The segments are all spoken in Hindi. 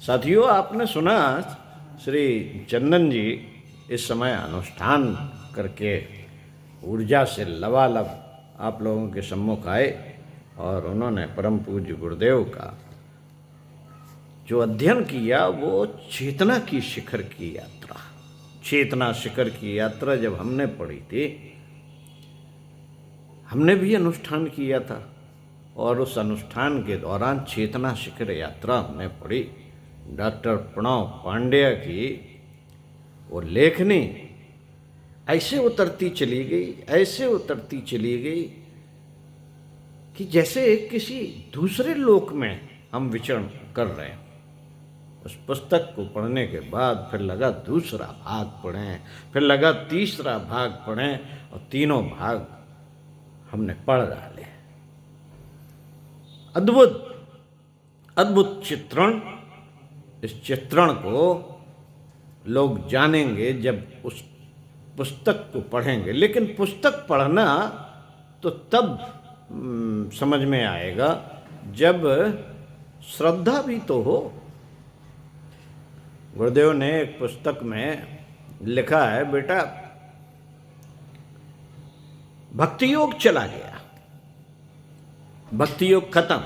साथियों, आपने सुना श्री चंदन जी इस समय अनुष्ठान करके ऊर्जा से लबालब आप लोगों के सम्मुख आए और उन्होंने परम पूज्य गुरुदेव का जो अध्ययन किया वो चेतना की शिखर की यात्रा, चेतना शिखर की यात्रा जब हमने पढ़ी थी, हमने भी अनुष्ठान किया था और उस अनुष्ठान के दौरान चेतना शिखर यात्रा हमने पढ़ी। डॉक्टर प्रणव पांड्या की वो लेखनी ऐसे उतरती चली गई, ऐसे उतरती चली गई कि जैसे किसी दूसरे लोक में हम विचरण कर रहे हैं। उस पुस्तक को पढ़ने के बाद फिर लगा दूसरा भाग पढ़ें, फिर लगा तीसरा भाग पढ़ें और तीनों भाग हमने पढ़ डाले। अद्भुत अद्भुत चित्रण। इस चित्रण को लोग जानेंगे जब उस पुस्तक को पढ़ेंगे, लेकिन पुस्तक पढ़ना तो तब समझ में आएगा जब श्रद्धा भी तो हो। गुरुदेव ने एक पुस्तक में लिखा है, बेटा भक्ति योग चला गया, भक्ति योग खत्म।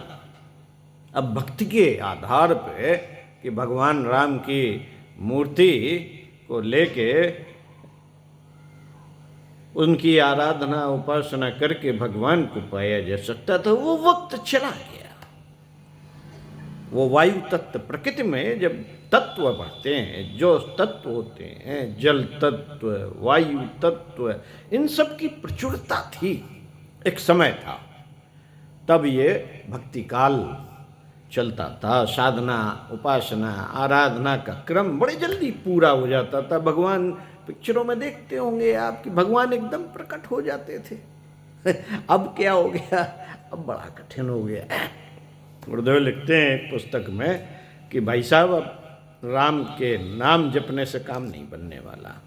अब भक्ति के आधार पे कि भगवान राम की मूर्ति को लेके उनकी आराधना उपासना करके भगवान को पाया जा सकता था, वो वक्त चला गया। वो वायु तत्व, प्रकृति में जब तत्व बढ़ते हैं, जो तत्व होते हैं, जल तत्व, वायु तत्व, इन सब की प्रचुरता थी। एक समय था तब ये भक्ति काल चलता था, साधना उपासना आराधना का क्रम बड़े जल्दी पूरा हो जाता था। भगवान पिक्चरों में देखते होंगे आप कि भगवान एकदम प्रकट हो जाते थे। अब क्या हो गया, अब बड़ा कठिन हो गया। गुरुदेव लिखते हैं पुस्तक में कि भाई साहब, अब राम के नाम जपने से काम नहीं बनने वाला।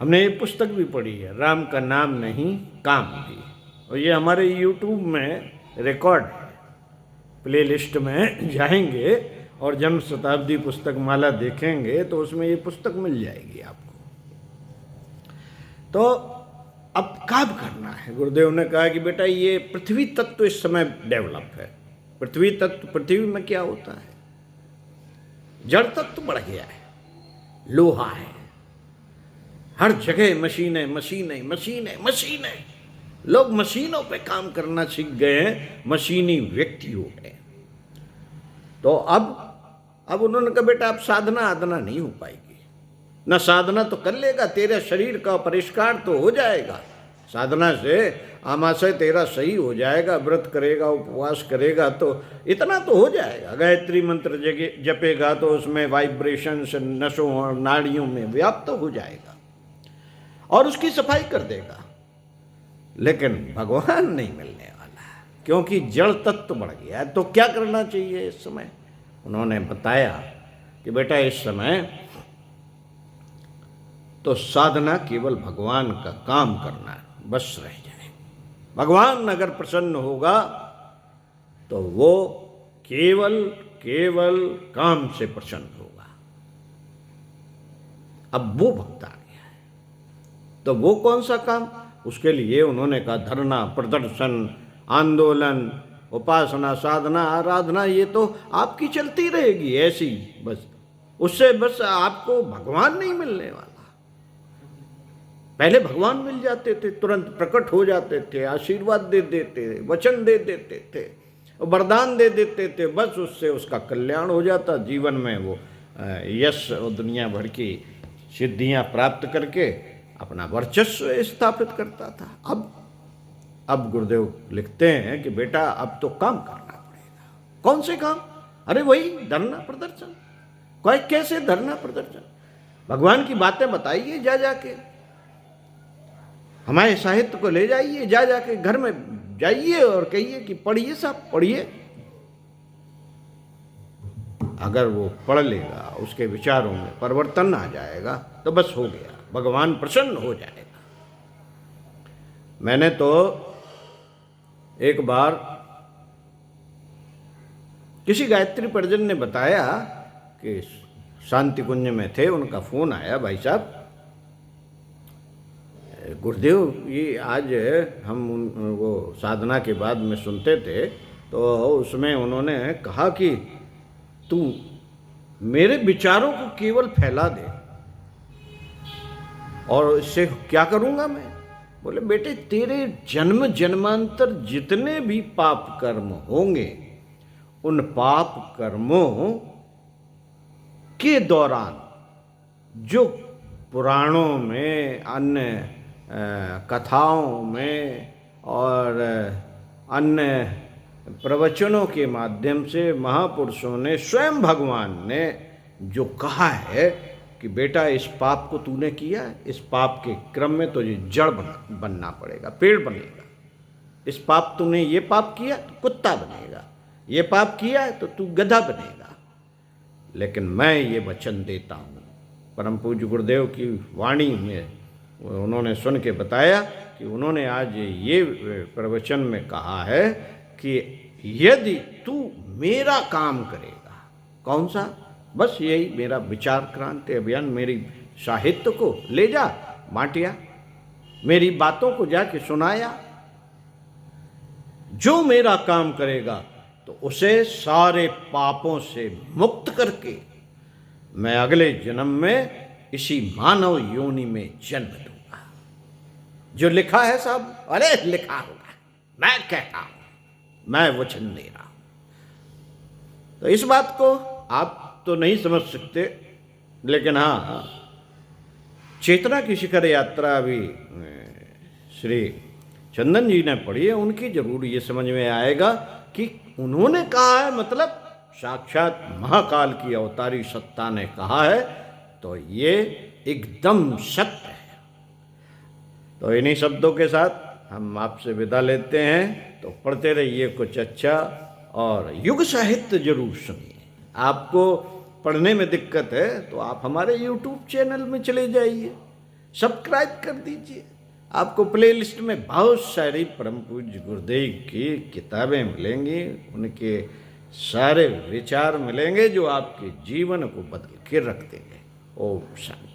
हमने ये पुस्तक भी पढ़ी है, राम का नाम नहीं काम भी, और ये हमारे यूट्यूब में रिकॉर्ड है। प्ले लिस्ट में जाएंगे और जन्म शताब्दी पुस्तक माला देखेंगे तो उसमें ये पुस्तक मिल जाएगी आपको। तो अब काम करना है। गुरुदेव ने कहा कि बेटा ये पृथ्वी तत्व इस समय डेवलप है। पृथ्वी तत्व, पृथ्वी में क्या होता है, जड़ तत्व बढ़ गया है, लोहा है, हर जगह मशीनें मशीनें मशीनें मशीनें। लोग मशीनों पे काम करना सीख गए हैं, मशीनी व्यक्ति हो गए। तो अब उन्होंने कहा बेटा अब साधना आधना नहीं हो पाएगी। ना साधना तो कर लेगा, तेरे शरीर का परिष्कार तो हो जाएगा, साधना से आमाशय तेरा सही हो जाएगा, व्रत करेगा, उपवास करेगा तो इतना तो हो जाएगा। गायत्री मंत्र जपेगा तो उसमें वाइब्रेशंस नसों और नाड़ियों में व्याप्त हो जाएगा और उसकी सफाई कर देगा। लेकिन भगवान नहीं मिलने वाला, क्योंकि जड़ तत्व बढ़ गया है। तो क्या करना चाहिए इस समय? उन्होंने बताया कि बेटा इस समय तो साधना केवल भगवान का काम करना है, बस रह जाए। भगवान अगर प्रसन्न होगा तो वो केवल केवल काम से प्रसन्न होगा। अब वो भक्त आ गया है, तो वो कौन सा काम? उसके लिए उन्होंने कहा धरना, प्रदर्शन, आंदोलन, उपासना, साधना, आराधना ये तो आपकी चलती रहेगी ऐसी, बस उससे बस आपको भगवान नहीं मिलने वाला। पहले भगवान मिल जाते थे, तुरंत प्रकट हो जाते थे, आशीर्वाद दे देते थे, वचन दे देते थे, वरदान दे देते थे, बस उससे उसका कल्याण हो जाता। जीवन में वो यश और दुनिया भर की सिद्धियां प्राप्त करके अपना वर्चस्व स्थापित करता था। अब गुरुदेव लिखते हैं कि बेटा अब तो काम करना पड़ेगा। कौन से काम? अरे वही धरना प्रदर्शन। कोई कैसे धरना प्रदर्शन? भगवान की बातें बताइए, जा जाके हमारे साहित्य को ले जाइए, जा जाके घर में जाइए और कहिए कि पढ़िए साहब, पढ़िए। अगर वो पढ़ लेगा, उसके विचारों में परिवर्तन आ जाएगा तो बस हो गया, भगवान प्रसन्न हो जाएगा। मैंने तो एक बार किसी गायत्री परिजन ने बताया कि शांति कुंज में थे, उनका फ़ोन आया, भाई साहब गुरुदेव ये आज हम वो साधना के बाद में सुनते थे तो उसमें उन्होंने कहा कि तू मेरे विचारों को केवल फैला दे और इससे क्या करूँगा मैं। बोले बेटे तेरे जन्म जन्मांतर जितने भी पाप कर्म होंगे उन पाप कर्मों के दौरान जो पुराणों में, अन्य कथाओं में और अन्य प्रवचनों के माध्यम से महापुरुषों ने, स्वयं भगवान ने जो कहा है कि बेटा इस पाप को तूने किया, इस पाप के क्रम में तुझे जड़ बनना पड़ेगा, पेड़ बनेगा। इस पाप तूने ये पाप किया तो कुत्ता बनेगा, ये पाप किया है तो तू गधा बनेगा। लेकिन मैं ये वचन देता हूँ, परम पूज्य गुरुदेव की वाणी में उन्होंने सुन के बताया कि उन्होंने आज ये प्रवचन में कहा है कि यदि तू मेरा काम करेगा, कौन सा, बस यही मेरा विचार क्रांति अभियान, मेरी साहित्य को ले जा बांटिया, मेरी बातों को जाके सुनाया, जो मेरा काम करेगा तो उसे सारे पापों से मुक्त करके मैं अगले जन्म में इसी मानव योनि में जन्म दूंगा। जो लिखा है सब, अरे लिखा होगा, मैं कहता हूं, मैं वचन दे रहा हूं। तो इस बात को आप तो नहीं समझ सकते, लेकिन हाँ, चेतना की शिखर यात्रा भी श्री चंदन जी ने पढ़ी है, उनकी जरूर ये समझ में आएगा कि उन्होंने कहा है, मतलब साक्षात महाकाल की अवतारी सत्ता ने कहा है, तो ये एकदम सत्य है। तो इन्हीं शब्दों के साथ हम आपसे विदा लेते हैं। तो पढ़ते रहिए कुछ अच्छा और युग साहित्य जरूर सुनिए। आपको पढ़ने में दिक्कत है तो आप हमारे YouTube चैनल में चले जाइए, सब्सक्राइब कर दीजिए। आपको प्लेलिस्ट में बहुत सारी परम पूज्य गुरुदेव की किताबें मिलेंगी, उनके सारे विचार मिलेंगे जो आपके जीवन को बदल के रख देंगे। ओम शांति।